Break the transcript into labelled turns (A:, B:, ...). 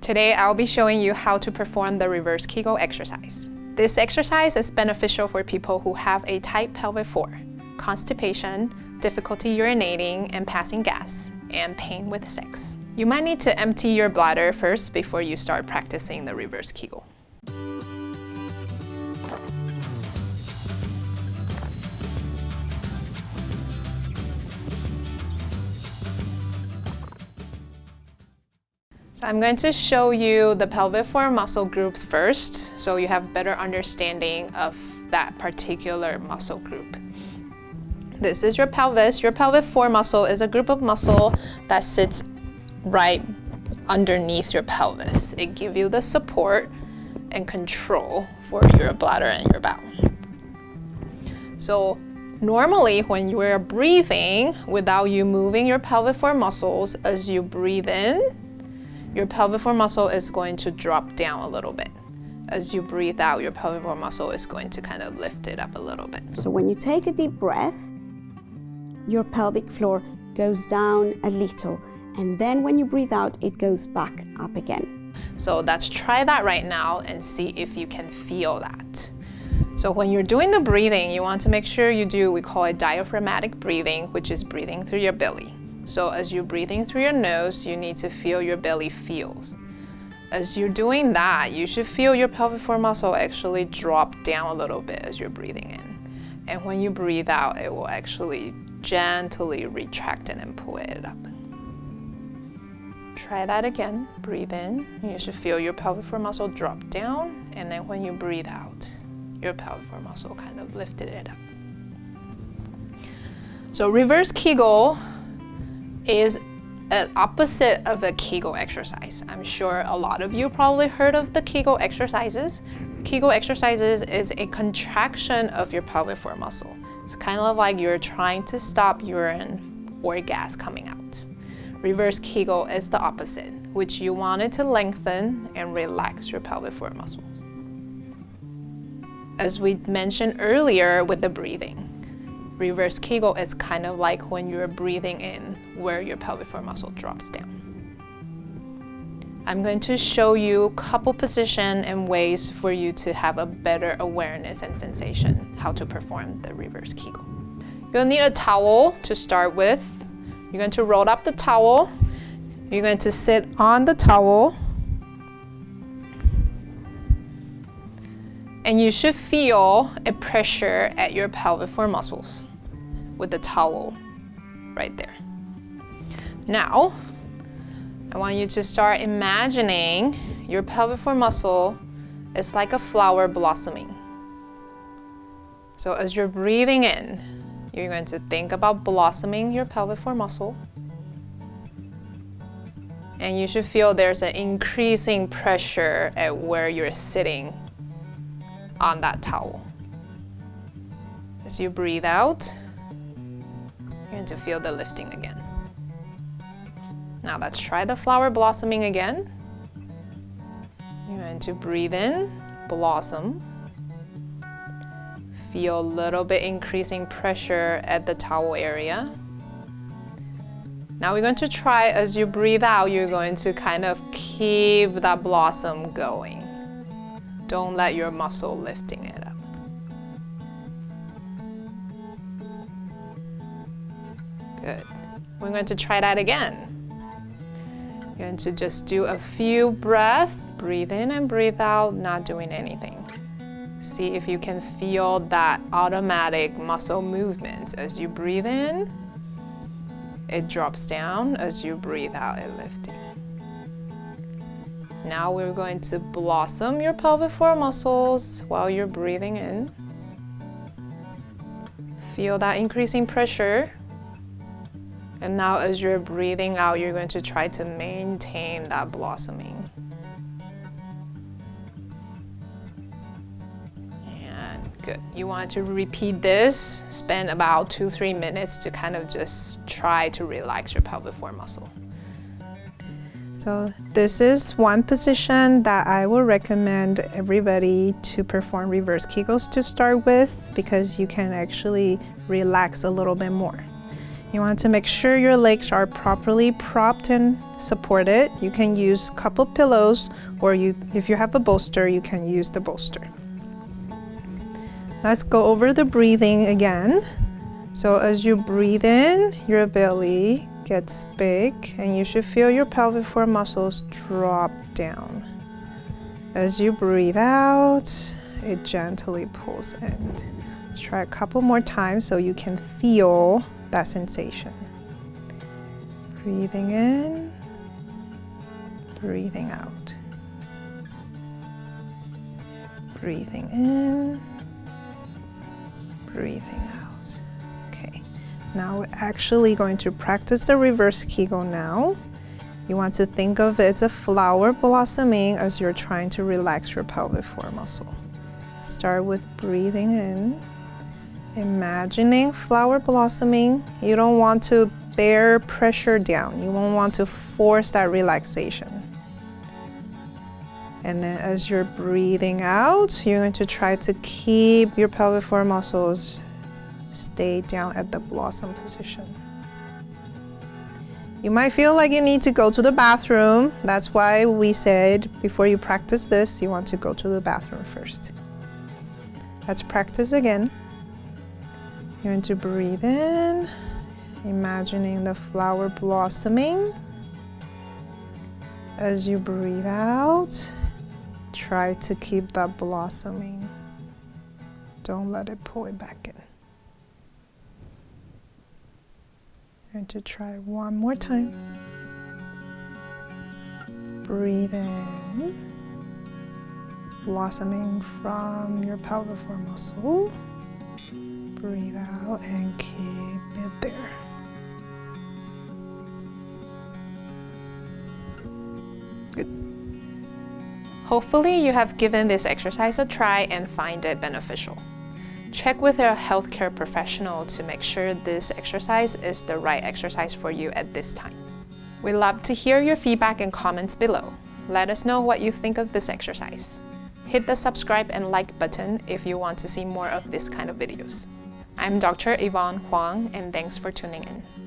A: Today, I'll be showing you how to perform the reverse Kegel exercise. This exercise is beneficial for people who have a tight pelvic floor, constipation, difficulty urinating and passing gas, and pain with sex. You might need to empty your bladder first before you start practicing the reverse Kegel. So I'm going to show you the pelvic floor muscle groups first, so you have better understanding of that particular muscle group. This is your pelvis. Your pelvic floor muscle is a group of muscle that sits right underneath your pelvis. It gives you the support and control for your bladder and your bowel. So normally when you are breathing without you moving your pelvic floor muscles, as you breathe in, your pelvic floor muscle is going to drop down a little bit. As you breathe out, your pelvic floor muscle is going to kind of lift it up a little bit.
B: So when you take a deep breath, your pelvic floor goes down a little, and then when you breathe out, it goes back up again.
A: So let's try that right now and see if you can feel that. So when you're doing the breathing, you want to make sure you do, we call it diaphragmatic breathing, which is breathing through your belly. So as you're breathing through your nose, you need to feel your belly feels. As you're doing that, you should feel your pelvic floor muscle actually drop down a little bit as you're breathing in. And when you breathe out, it will actually gently retract it and pull it up. Try that again. Breathe in. You should feel your pelvic floor muscle drop down, and then when you breathe out, your pelvic floor muscle kind of lifted it up. So reverse Kegel is an opposite of a Kegel exercise. I'm sure a lot of you probably heard of the Kegel exercises. Kegel exercises is a contraction of your pelvic floor muscle. It's kind of like you're trying to stop urine or gas coming out. Reverse Kegel is the opposite, which you want it to lengthen and relax your pelvic floor muscles. As we mentioned earlier with the breathing, reverse Kegel is kind of like when you're breathing in, where your pelvic floor muscle drops down. I'm going to show you a couple positions and ways for you to have a better awareness and sensation how to perform the reverse Kegel. You'll need a towel to start with. You're going to roll up the towel. You're going to sit on the towel. And you should feel a pressure at your pelvic floor muscles with the towel right there. Now, I want you to start imagining your pelvic floor muscle is like a flower blossoming. So as you're breathing in, you're going to think about blossoming your pelvic floor muscle. And you should feel there's an increasing pressure at where you're sitting on that towel. As you breathe out, you're going to feel the lifting again. Now let's try the flower blossoming again. You're going to breathe in, blossom. Feel a little bit increasing pressure at the towel area. Now we're going to try, as you breathe out, you're going to kind of keep that blossom going. Don't let your muscle lifting it up. Good. We're going to try that again. You're going to just do a few breaths, breathe in and breathe out, not doing anything. See if you can feel that automatic muscle movement. As you breathe in, it drops down. As you breathe out, it lifting. Now we're going to blossom your pelvic floor muscles while you're breathing in. Feel that increasing pressure. And now as you're breathing out, you're going to try to maintain that blossoming. And good. You want to repeat this, spend about 2-3 minutes to kind of just try to relax your pelvic floor muscle. So this is one position that I will recommend everybody to perform reverse Kegels to start with, because you can actually relax a little bit more. You want to make sure your legs are properly propped and supported. You can use a couple pillows, or if you have a bolster, you can use the bolster. Let's go over the breathing again. So as you breathe in, your belly gets big and you should feel your pelvic floor muscles drop down. As you breathe out, it gently pulls in. Let's try a couple more times so you can feel that sensation. Breathing in, breathing out. Breathing in, breathing out. Okay, now we're actually going to practice the reverse Kegel now. You want to think of it as a flower blossoming as you're trying to relax your pelvic floor muscle. Start with breathing in, imagining flower blossoming. You don't want to bear pressure down. You won't want to force that relaxation. And then as you're breathing out, you're going to try to keep your pelvic floor muscles stay down at the blossom position. You might feel like you need to go to the bathroom. That's why we said before you practice this, you want to go to the bathroom first. Let's practice again. You're going to breathe in, imagining the flower blossoming. As you breathe out, try to keep that blossoming. Don't let it pull it back in. You're going to try one more time. Breathe in, blossoming from your pelvic floor muscle. Breathe out and keep it there. Good. Hopefully you have given this exercise a try and find it beneficial. Check with a healthcare professional to make sure this exercise is the right exercise for you at this time. We love to hear your feedback and comments below. Let us know what you think of this exercise. Hit the subscribe and like button if you want to see more of this kind of videos. I'm Dr. Yvonne Huang, and thanks for tuning in.